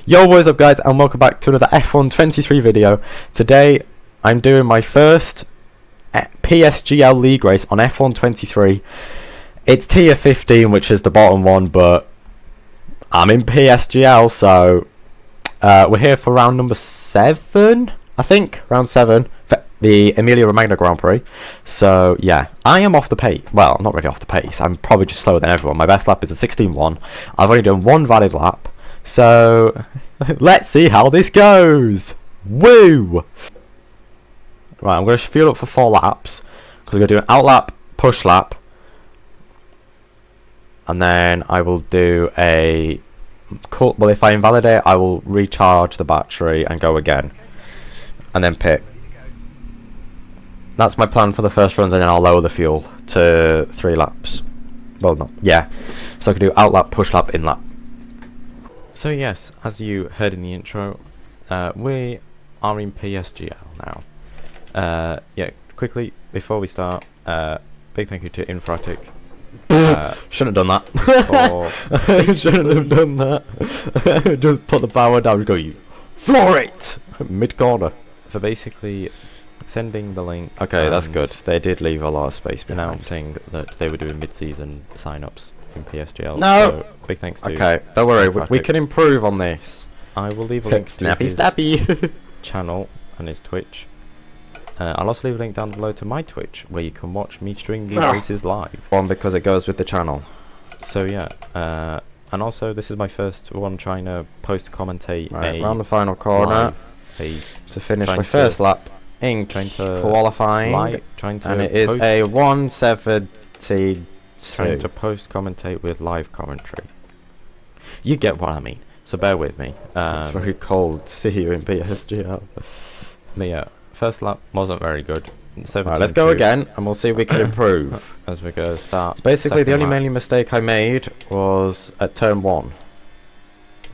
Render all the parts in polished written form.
Yo, what is up guys, and welcome back to another F1 23 video. Today I'm doing my first PSGL league race on F1 23. It's tier 15, which is the bottom one, but I'm in PSGL, so we're here for round number 7, I think, round 7 for the Emilia Romagna Grand Prix. So yeah, I am off the pace. Well, not really off the pace, I'm probably just slower than everyone. My best lap is a 16.1. I've only done one valid lap, so let's see how this goes. Woo! Right, I'm going to fuel up for 4 laps, because we're going to do an out lap, push lap, and then I will do a well, if I invalidate, I will recharge the battery and go again, and then pit. That's my plan for the first runs, and then I'll lower the fuel to 3 laps. Well, not, yeah. So I can do out lap, push lap, in lap. So yes, as you heard in the intro, we are in PSGL now. Yeah, quickly, before we start, big thank you to inphratic. Shouldn't have done that. Shouldn't have done that. Just put the power down and go, you floor it! Mid-corner. For basically sending the link. Okay, that's good. They did leave a lot of space behind. Announcing that they were doing mid-season sign-ups in PSGL. No! So big thanks to okay, don't worry, we can improve on this. I will leave a link to his channel and his Twitch. I'll also leave a link down below to my Twitch, where you can watch me stream these races live. One, because it goes with the channel. So yeah, and also this is my first one trying to post-commentate around the final corner to finish my first lap in qualifying, and it is a 1:17. Trying to post-commentate with live commentary. You get what I mean, so bear with me. It's very cold to see you in PSGL. But yeah, first lap wasn't very good. Right, let's go again, and we'll see if we can improve. As we go start. Basically, the only main mistake I made was at turn 1.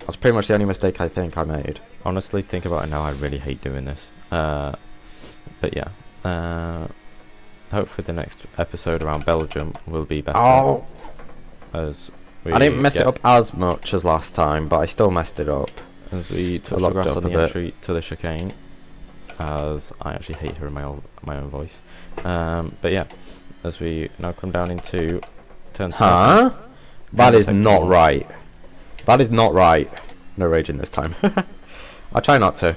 That's pretty much the only mistake I think I made. Honestly, think about it now, I really hate doing this. But yeah, hopefully the next episode around Belgium will be better. Oh! As I didn't mess it up as much as last time, but I still messed it up. As we touch the grass on the entry to the chicane. As I actually hate hearing my own voice. But yeah, as we now come down into turn 7. That is not right. That is not right. No raging this time. I try not to.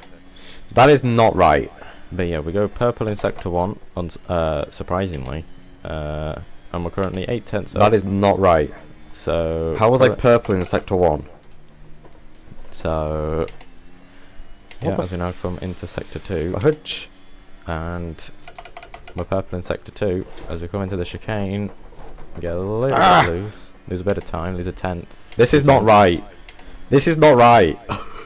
That is not right. But yeah, we go purple in sector 1, surprisingly. And we're currently 8/10. That is not right. So how was I purple in sector 1? So yeah, as we now come into sector 2, and we're purple in sector 2. As we come into the chicane, we get a little bit loose, lose a bit of time, lose a 10th. This is not right. This is not right.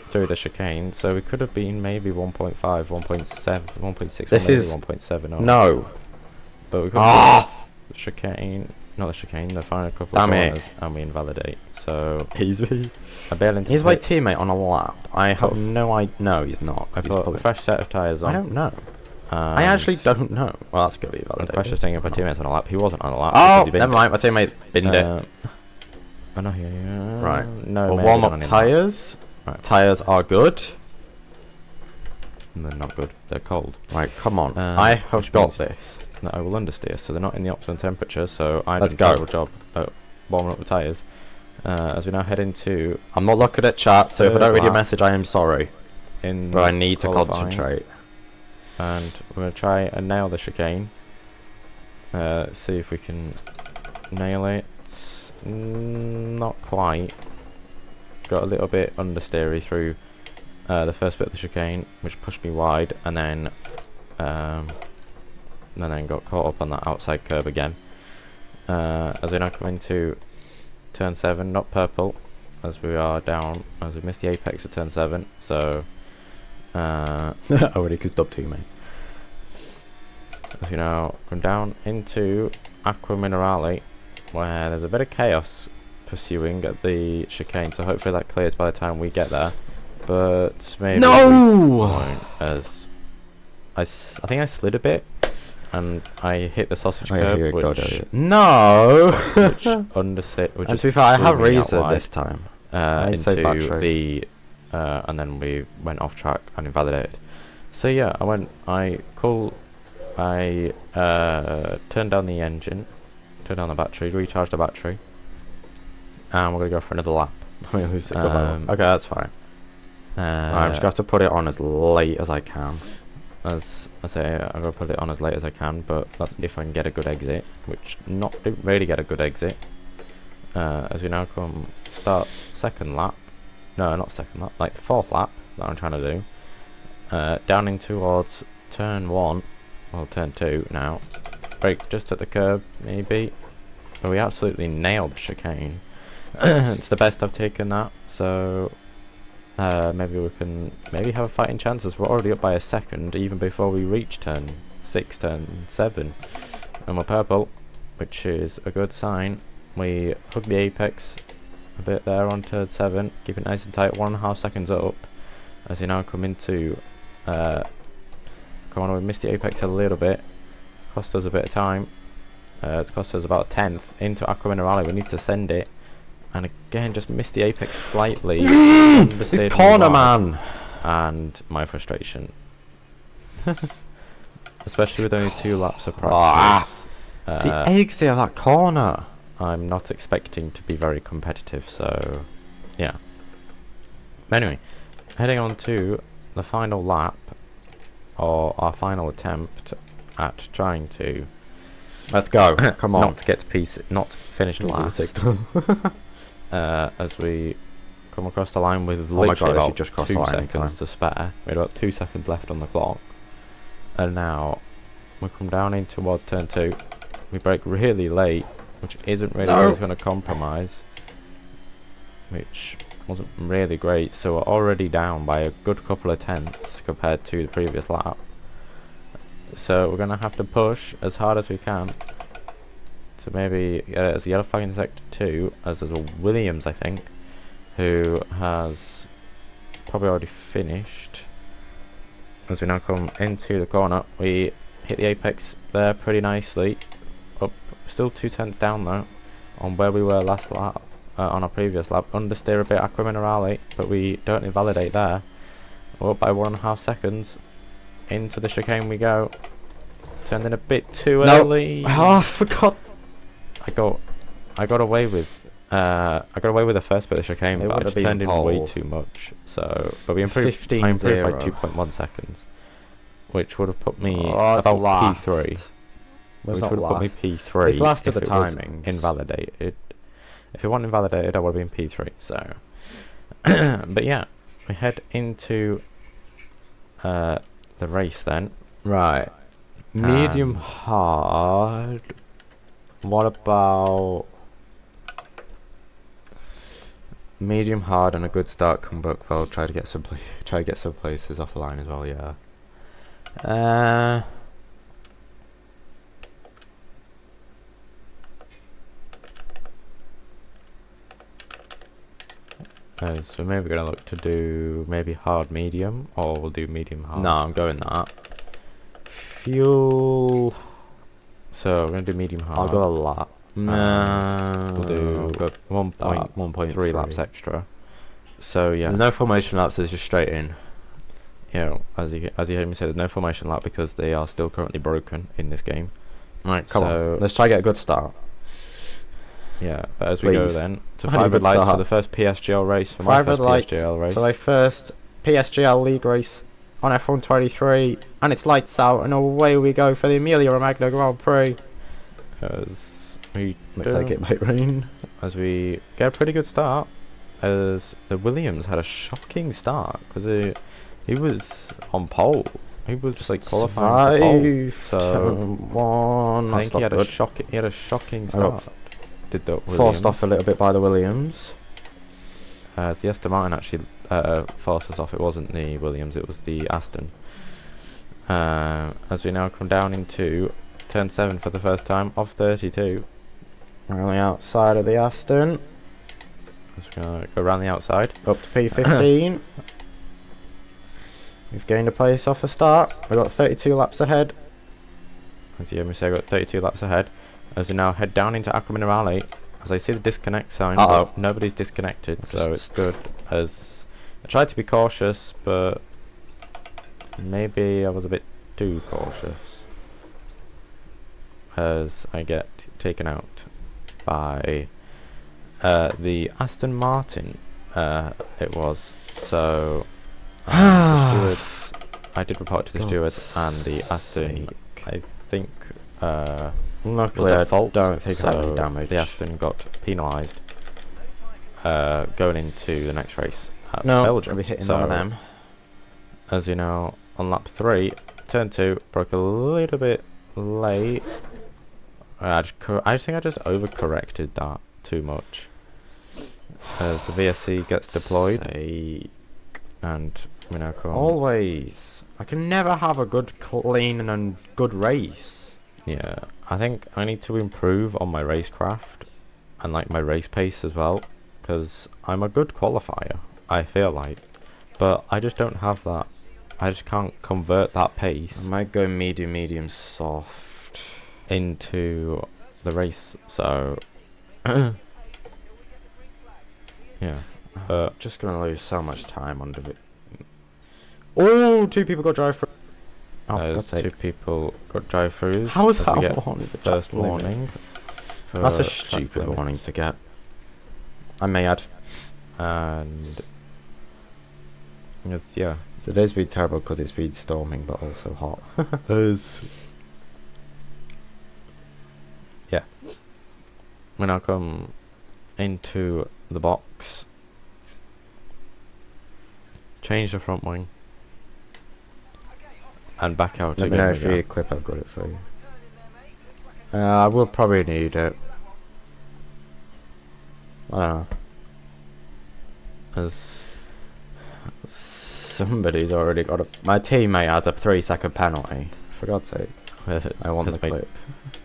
Through the chicane, so we could have been maybe 1.5, 1.7, 1.6, this is 1.7. No. But we could have the chicane, not the chicane, the final couple of corners, and we invalidate. So he's I bail into he's my teammate on a lap. I have no idea. No, he's not. I put a fresh set of tyres on. I don't know. I actually don't know. Well, that's gonna be validated. Pressure staying up my teammate's on a lap. He wasn't on a lap. Oh, never mind. My teammate binned it. Oh no, yeah. Right. No. We'll warm up tyres. Right. Tyres are good. They're not good. They're cold. Right, come on. I have got this. No, I will understeer, so they're not in the optimum temperature. So I Let's did a go. terrible job at warming up the tyres. As we now head into. I'm not looking at chat, so if I don't read your message, I am sorry. But I need to concentrate. And we're going to try and nail the chicane. See if we can nail it. Not quite. Got a little bit understeery through the first bit of the chicane, which pushed me wide, and then got caught up on that outside curb again. As we now come into turn 7, not purple, as we are down, as we missed the apex at turn 7. So already could stop too, mate. As we now come down into Aqua Minerale, where there's a bit of chaos pursuing at the chicane, so hopefully that clears by the time we get there. But maybe won't, as I think I slid a bit and I hit the sausage curb, which no, which undersit. And to be fair, I have reset this time. Into the and then we went off track and invalidated. So yeah, I turned down the engine, turned down the battery, recharged the battery, and we're gonna go for another lap. Okay, that's fine. I'm just gonna have to put it on as late as I can. As I say, I'm gonna put it on as late as I can, but that's if I can get a good exit, which didn't really get a good exit. As we now come start second lap, no, not second lap, like the fourth lap that I'm trying to do. Down in towards turn 1, well turn 2 now. Brake just at the curb, maybe, but we absolutely nailed the chicane. It's the best I've taken that, so maybe we can have a fighting chance, as we're already up by a second even before we reach turn 6, turn 7, and we're purple, which is a good sign. We hug the apex a bit there on turn 7, keep it nice and tight, 1.5 seconds up, as we now come into we missed the apex a little bit, cost us a bit of time. It's cost us about a 10th into Aqua Minerale. We need to send it, and again just missed the apex slightly. This corner, man, and my frustration, especially with only 2 laps of practice. The exit of that corner. I'm not expecting to be very competitive, so yeah. Anyway, heading on to the final lap, or our final attempt at trying to let's go. Come on. Not finish last. As we come across the line with literally about just 2 seconds to spare. We had about 2 seconds left on the clock, and now we come down in towards turn 2. We brake really late, which isn't really always going to compromise, which wasn't really great, so we're already down by a good couple of tenths compared to the previous lap. So we're going to have to push as hard as we can to maybe get it as a yellow flag in sector 2, as there's a Williams, I think, who has probably already finished. As we now come into the corner, we hit the apex there pretty nicely, up still 2 tenths down though on where we were last lap. On our previous lap, understeer a bit Aqua Minerale, but we don't invalidate there. We're up by 1.5 seconds. Into the chicane we go. Turned in a bit too early. Oh, I forgot. I got away with the first bit of the chicane, but I just turned in way too much. So, but we improved. I improved by 2.1 seconds, which would have put me about P3. Which would have put me P3. It's last of the timings. Invalidated. If it wasn't invalidated, I would have been P3. So, but yeah, we head into the race then. Right. Medium hard. What about medium hard and a good start? Come back well. Try to get some places off the line as well. Yeah. So maybe we're going to look to do maybe hard medium, or we'll do medium hard. No, I'm going that. Fuel. So we're going to do medium hard. I'll go a lap. We'll do 1.3 laps extra. So yeah. There's no formation laps, it's just straight in. Yeah, as you heard me say, there's no formation lap because they are still currently broken in this game. Right, come on. Let's try to get a good start. Yeah, but as we go then to 5 red lights for the first PSGL race. For my first PSGL race. So my first PSGL league race on F123, and it's lights out, and away we go for the Emilia Romagna Grand Prix. As we looks like it might rain. As we get a pretty good start, as the Williams had a shocking start because he was on pole. He was just like qualifying for pole. So I think he had a shocking start. Did the forced off a little bit by the Williams. As the Aston Martin actually forced us off. It wasn't the Williams, it was the Aston. As we now come down into turn 7 for the first time off 32. We're on the outside of the Aston. Just gonna go around the outside. Up to P15. We've gained a place off the start. We've got 32 laps ahead. As you hear me say, we've got 32 laps ahead. As we now head down into Aqua Minerale, as I see the disconnect sign, but nobody's disconnected, so it's good. As I tried to be cautious, but maybe I was a bit too cautious, as I get taken out by the Aston Martin. It was so. The stewards, I did report to the stewards, and the Aston, I think, Luckily, was I at fault. don't think I had any So damage. the Aston got penalised going into the next race at No, Belgium. I'll be hitting So, one of them. as you know, on lap 3, turn 2 broke a little bit late. I think I just overcorrected that too much, as the VSC gets deployed, and we now come. Always. I can never have a good, clean and good race. Yeah, I think I need to improve on my racecraft and like my race pace as well, because I'm a good qualifier, I feel like, but I just don't have that. I just can't convert that pace. I might go medium, soft into the race, so yeah. Just gonna lose so much time under it. Oh, 2 people got drive through. Oh, for There's God's 2 sake. people got drive-throughs. How is as we that get one? first warning? That's a for track stupid limits. warning to get. I may add. And yes, yeah. Today's been terrible because it's been storming, but also hot. Yeah. When I come into the box, change the front wing, and back out Let me again. know if you need a clip. I've got it for you. I will probably need it. I don't know. As Somebody's already got a. My teammate has a 3-second penalty. For God's sake. I want the as my, clip.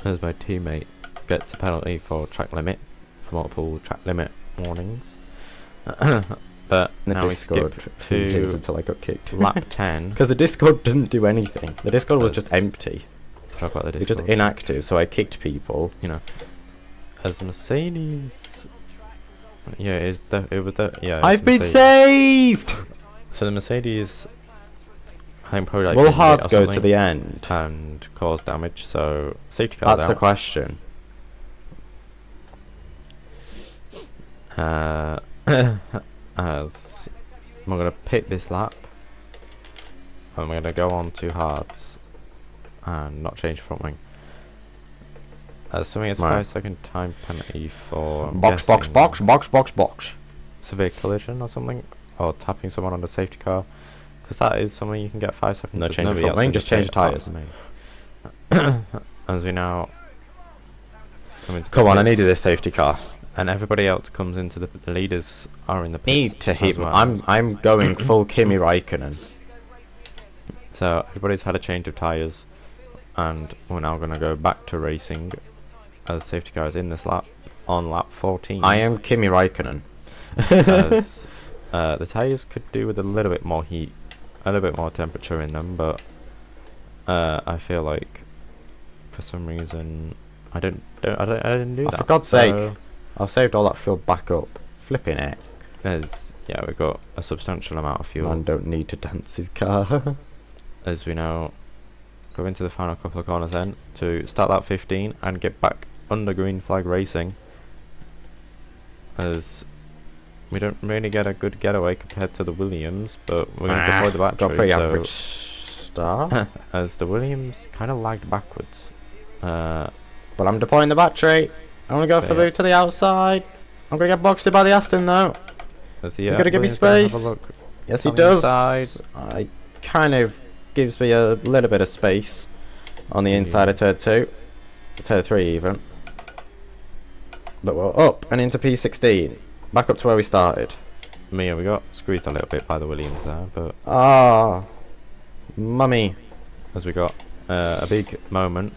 as my teammate gets a penalty for track limit, for multiple track limit warnings. But The now we Discord skip for years to until I got kicked. lap 10. Because the Discord didn't do anything. The Discord was just That's- empty. Talk about the It was Discord. just inactive, so I kicked people. You know, as Mercedes. Yeah, I've been Mercedes. saved! So the Mercedes, I think probably like Will hit it Hards or go to something the end? and cause damage. So safety car. That's the question. As I'm gonna pit this lap, I'm gonna go on to hards and not change front wing. As something is Right. 5-second time penalty for I'm Box, box, guessing box, box, box, box. severe collision or something, or tapping someone on the safety car, because that is something you can get 5 seconds. No, but change the nobody front else wing, in just pit change the apart tyres. from me. As we now come into the Come on, I pits, needed this safety car. and everybody else comes into the leaders are in the pits Need to hit as me. well. I'm going full Kimi Raikkonen. So everybody's had a change of tyres, and we're now going to go back to racing as safety car is in this lap on lap 14. I am Kimi Raikkonen. As the tyres could do with a little bit more heat, a little bit more temperature in them, but I feel like for some reason I didn't do that. For God's So sake. I've saved all that fuel back up. Flipping it. There's we've got a substantial amount of fuel. Man don't need to dance his car. As we now go into the final couple of corners then to start that 15 and get back under green flag racing, as we don't really get a good getaway compared to the Williams, but we're going to deploy the Got battery, pretty so average start. as the Williams kind of lagged backwards. But I'm deploying the battery. I'm going to go So for yeah. the to the outside. I'm going to get boxed in by the Aston though. As the, He's gotta give me Williams gonna have a space. look. Yes, he On the does. inside. I kind of gives me a little bit of space on the inside of turn 2. Turn 3 even. But we're up and into P16. Back up to where we started. We got squeezed a little bit by the Williams there, but Ah, mummy. as we got a big moment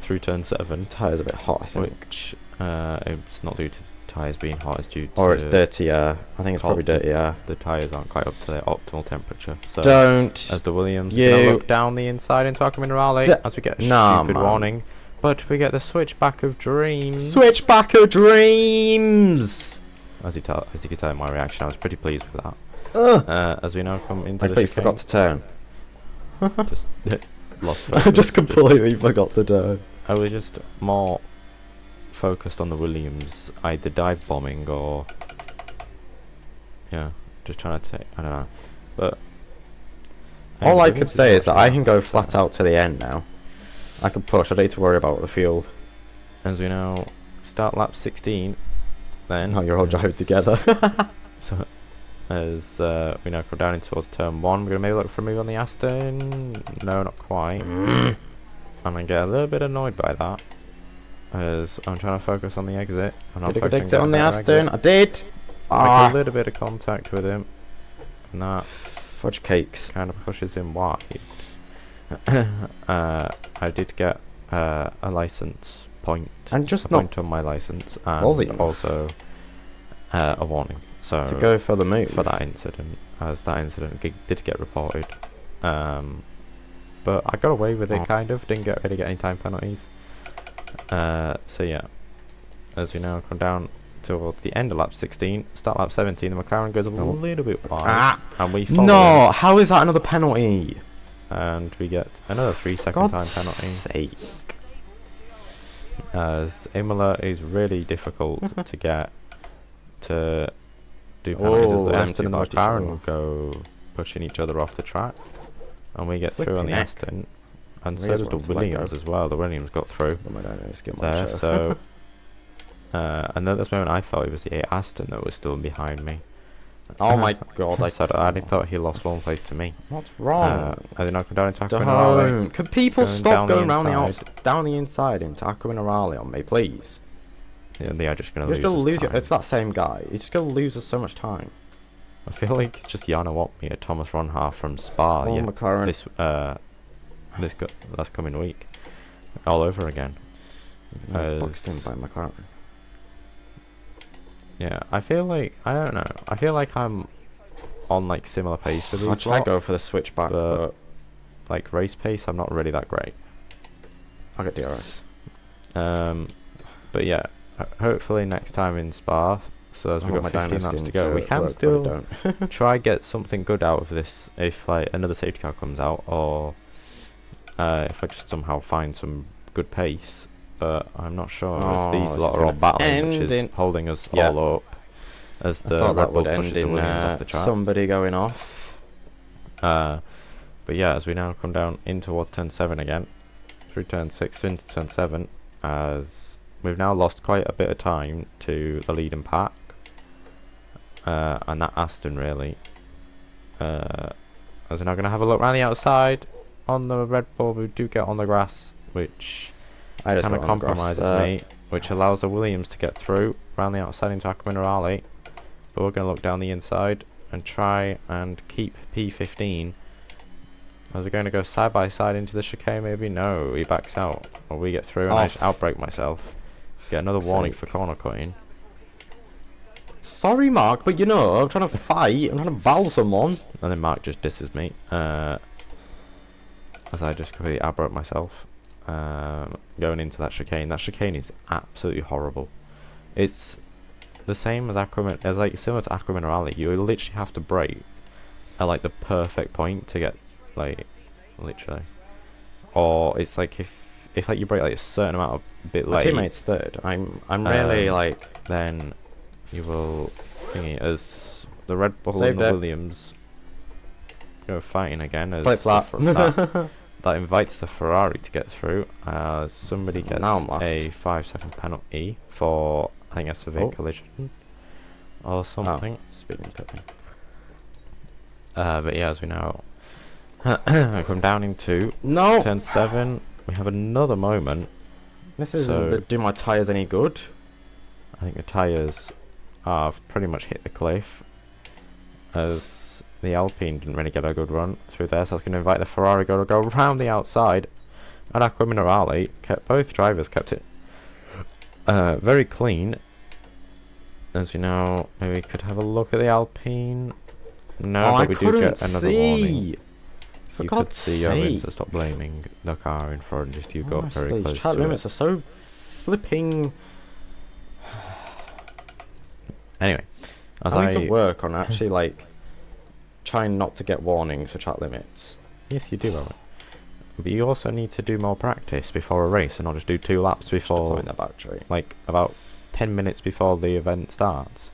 through turn 7, Tyre's a bit hot, I think. which it's not due to the tyres being hot, it's due to Or it's dirty air. I think it's probably cold. dirty air. the tyres aren't quite up to their optimal temperature. So Don't. as the Williams You- gonna look down the inside into Aqua Minerale as we get a Nah, stupid man. warning, but we get the switchback of dreams. Switchback of dreams! As you can tell in my reaction, I was pretty pleased with that. As we now come into I the completely chicane. forgot to turn. Just lost I focus. just completely forgot to turn. I was just more focused on the Williams, either dive bombing or yeah, just trying to take. I don't know, but All I could say is that I can go flat out to the end now. I can push. I don't need to worry about the fuel. As we now start lap 16, then Oh, you're all driving together. so as we now come down in towards turn 1, we're gonna maybe look for a move on the Aston. No, not quite. And I get a little bit annoyed by that, as I'm trying to focus on the exit. I'm not Did I focusing exit on the better Aston? exit. I did. Make Ah, a little bit of contact with him, and that fudge cakes. kind of pushes him wide. I did get a license point, And just a not point on my license, and Was it enough? also a warning. So to go for the move. for that incident, as that incident did get reported, but I got away with it. Kind of didn't really get any time penalties. So yeah, as we now come down towards the end of lap 16, start lap 17, the McLaren goes a little bit wide, and we follow No, him, how is that another penalty? and we get another 3-second time God's penalty. sake. As Imola is really difficult to get to do penalties, as the them Aston two and the pushed each other McLaren off. go pushing each other off the track, and we get through on Flipping the heck. Aston, and We so just did the want to let Williams go. as well. The Williams got through Oh my God, I just get my there, show. so and at this moment I thought it was the Aston that was still behind me. Oh my God, I said I thought he lost one place to me. what's wrong? I did not come down into Aqua Minerale. Don't. Can people Going stop down the going round the inside. down the inside into Aqua Minerale on me, please? Yeah, they are just going You're to just gonna lose. lose Time. It's that same guy. You're just gonna lose us so much time. I feel like it's just Jana Watme, Thomas Ronhaar from Spa. Oh, Yeah, McLaren. last coming week, all over again. Boxed in as- by McLaren. Yeah, I feel like I don't know. I feel like I'm on like similar pace with I'll these. try to lot, go for the switchback, but like race pace, I'm not really that great. I'll get DRS. But yeah, hopefully next time in Spa. So as I we've want got my 15 laps to go, we can work, still but I don't. try get something good out of this if like another safety car comes out, or if I just somehow find some good pace. But I'm not sure, as these this lot is are all gonna battling, which end is in- holding us Yeah. all up as I the thought Red that Bull would pushes end the in Williams off the track. somebody going off. But yeah, as we now come down in towards turn 7 again, through turn 6 into turn 7, as we've now lost quite a bit of time to the leading pack, and that Aston really. As we're now going to have a look around the outside on the Red Bull, we do get on the grass, which I just kind of got on the grass compromises there. me, which allows the Williams to get through around the outside into Aqua Minerale. But we're going to look down the inside and try and keep P15. As we're going to go side by side into the chicane, maybe? No, he backs out. Or we get through and I just outbrake myself. Get another warning for corner cutting. Sorry, Mark, but you know, I'm trying to fight. I'm trying to battle someone. And then Mark just disses me. As I just completely outbroke myself. Going into that chicane. That chicane is absolutely horrible. It's the same as like similar to Aqua Minerale. You literally have to brake at like the perfect point to get like literally, or it's like if like you brake like a certain amount of bit My late, teammate's third. I'm really like. then you will thingy as the Red Bull Saved and the it. Williams go fighting again as Flip flap. that invites the Ferrari to get through. Somebody gets Now I'm lost. a 5-second penalty for I think a severe collision or something. Speeding pipping. But yeah, as we now come down into No! turn 7, we have another moment. This So- isn't do my tyres any good. I think the tyres have pretty much hit the cliff, as the Alpine didn't really get a good run through there, so I was going to invite the Ferrari to go round the outside, and Aqua Minerale both drivers kept it very clean. As we now maybe could have a look at the Alpine. No, Oh, but I we do couldn't get another warning. see. For You could God's see your sake. so stop blaming the car in front, just you got very Honestly, close chat to limits it. are so flipping. Anyway, as I need to work on actually like trying not to get warnings for track limits. Yes, you do, Owen. But you also need to do more practice before a race and not just do 2 laps before, the battery. like, about 10 minutes before the event starts.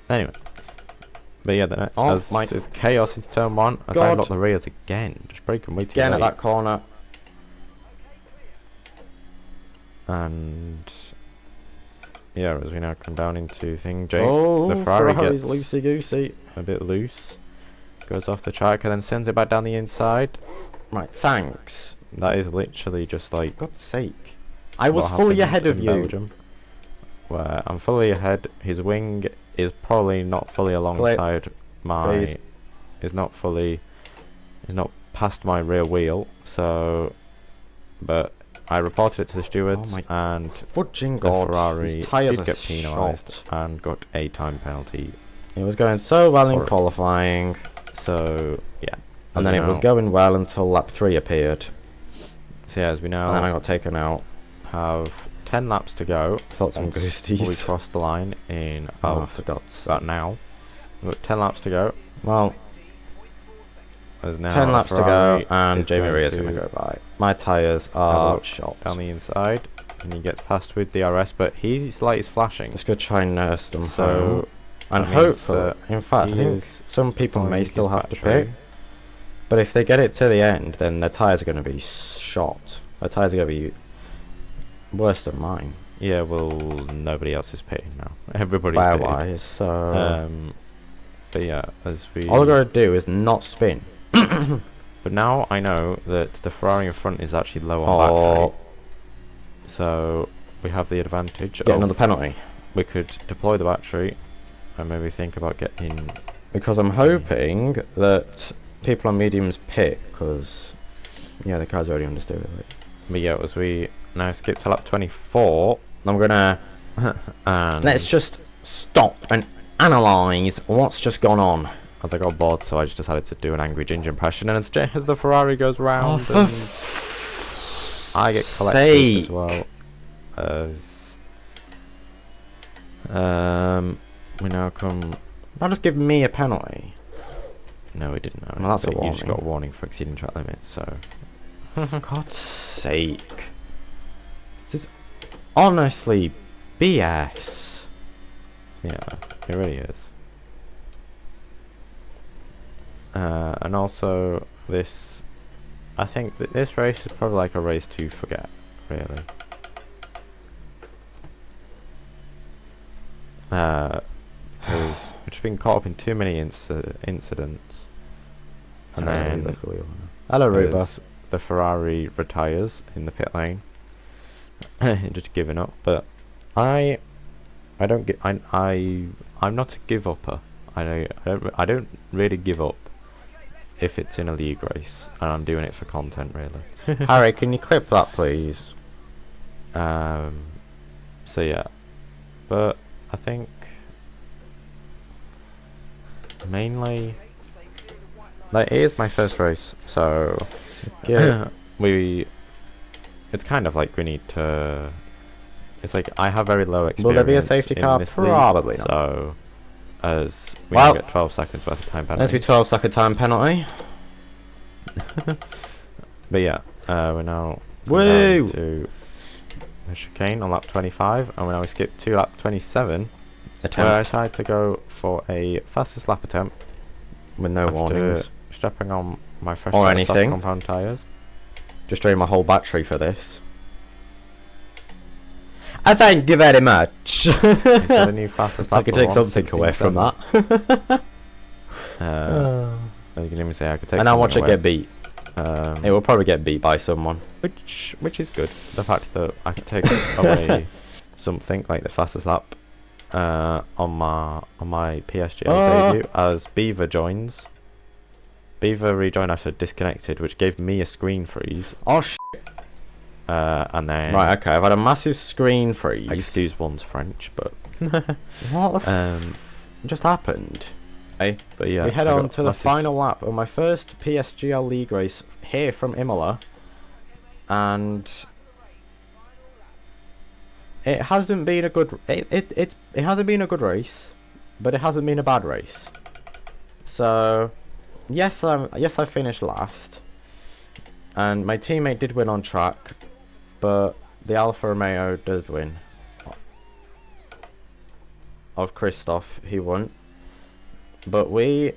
Anyway. But yeah, then it's chaos into turn 1. I timed up the rears again. Just break them way too Again late. at that corner. And yeah, as we now come down into thing Jake, Oh, the Ferrari Ferrari's gets loosey-goosey. a bit loose. Goes off the track and then sends it back down the inside. Right, thanks. That is literally just like God's sake. I was what fully happened ahead of in you. Belgium, where I'm fully ahead. His wing is probably not fully alongside my. Please. Is not past my rear wheel. So, but I reported it to the stewards, and Fudging the God. Ferrari His tyres did are get penalised shot. and got a time penalty. It was going so well in Horrible. qualifying. So yeah, And then it was going well until lap 3 appeared. So yeah, as we now And then I got taken out. have 10 laps to go. Thought some once ghosties. we crossed the line in Oh, about for God's sake. about now. We've got 10 laps to go. Well, There's now 10 laps to go, Ferrari and is Jamie going Rear's to going to go by. My tyres have a are look shot. down the inside, and he gets past with DRS, but his light is flashing. Let's go try and nurse them So home. And that means hopefully, that in fact, I he think is some people may deploying still his have to battery. pit. But if they get it to the end, then their tyres are going to be shot. Their tyres are going to be worse than mine. Yeah, well, nobody else is pitting now. Everybody's Wear pitting. wise, so But yeah, as we. all I got to do is not spin. But now I know that the Ferrari in front is actually low on battery. So we have the advantage. Get another penalty. We could deploy the battery and maybe think about getting. Because I'm hoping that people on mediums pit, because yeah, the car's already understood it. But yeah, as we now skip to lap 24, I'm gonna and let's just stop and analyse what's just gone on. as I got bored, so I just decided to do an angry ginger impression, and as the Ferrari goes round, For and I get collected as well. As we now come. That'll just give me a penalty. No, we didn't know. Well, that's a but you just warning. got a warning for exceeding track limits. So For God's sake. This is honestly BS. yeah, it really is. And also this, I think that this race is probably like a race to forget, really. Because we've just been caught up in too many incidents, and then Hello, Ruba. as the Ferrari retires in the pit lane, just giving up. But I'm not a give upper. I don't really give up if it's in a league race, and I'm doing it for content, really. Harry, can you clip that, please? So yeah, but I think mainly like it is my first race, so Yeah. it's kind of like we need to. It's like I have very low experience. Will there be a safety in car? this league, Probably not. So as we Well, now get 12 seconds worth of time penalty. Let's be 12-second time penalty. But yeah, we're now Woo! down to the chicane on lap 25, and we now skip to lap 27, where I decided to go for a fastest lap attempt With no after warnings. strapping on my fresh Or set of soft anything. compound tyres. Just drain my whole battery for this. I thank you very much. Is that a new fastest lap? I could of take something away from 1:16.7? that. You can even say I could take. And I something watch it away. get beat. It will probably get beat by someone. which is good. The fact that I could take away something like the fastest lap on my PSGL debut as Beaver joins. Beaver rejoined after disconnected, which gave me a screen freeze. Oh And then right, okay, I've had a massive screen freeze. excuse one's French, but What the just happened? Hey, but yeah, we head I on got to the massive- final lap of my first PSGL League race here from Imola. And it hasn't been a good it hasn't been a good race, but it hasn't been a bad race. So yes, I finished last, and my teammate did win on track, but the Alfa Romeo did win. Of Christoph, he won. But we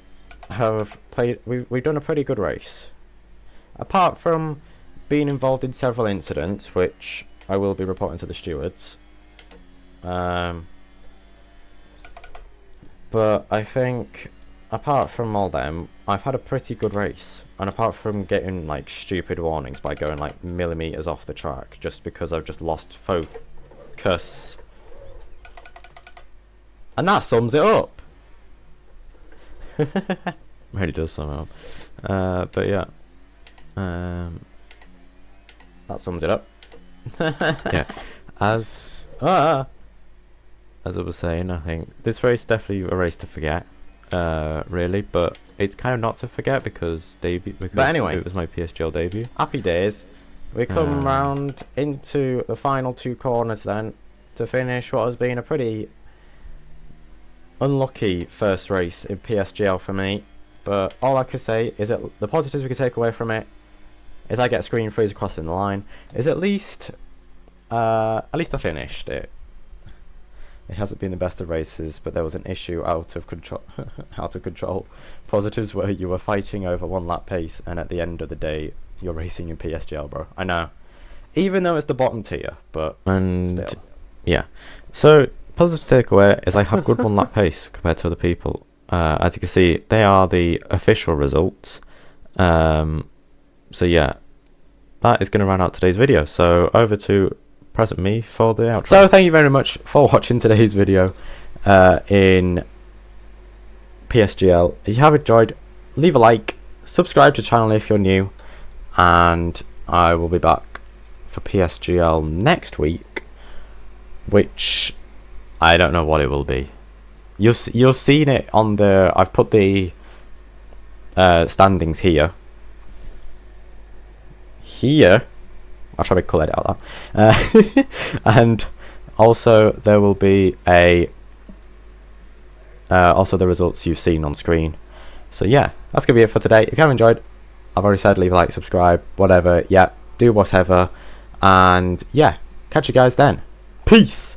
have played. We've done a pretty good race, apart from being involved in several incidents, which I will be reporting to the stewards. But I think, apart from all them, I've had a pretty good race. And apart from getting like stupid warnings by going like millimeters off the track just because I've just lost focus, and that sums it up. Really does sum it up. But yeah, that sums it up. Yeah, as I was saying, I think this race is definitely a race to forget. Really, but it's kind of not to forget because anyway, it was my PSGL debut. Happy days. We come round into the final two corners then to finish what has been a pretty unlucky first race in PSGL for me. But all I can say is that the positives we can take away from it is I get screen freeze crossing the line. Is at least I finished it. It hasn't been the best of races, but there was an issue out of control. Out of control. Positives where you were fighting over one lap pace, and at the end of the day, you're racing in PSGL, bro. I know, even though it's the bottom tier, but still. Yeah. So positive takeaway is I have good one lap pace compared to other people. As you can see, they are the official results. So yeah, that is going to round out today's video. So over to present me for the outro. So thank you very much for watching today's video in PSGL. If you have enjoyed, leave a like, subscribe to the channel if you're new, and I will be back for PSGL next week, which I don't know what it will be. You'll seen it on the. I've put the standings here. I'll try to call it out that. And also there will be also the results you've seen on screen. So yeah, that's gonna be it for today. If you have enjoyed, I've already said leave a like, subscribe, whatever. Yeah, do whatever, and yeah, catch you guys then. Peace.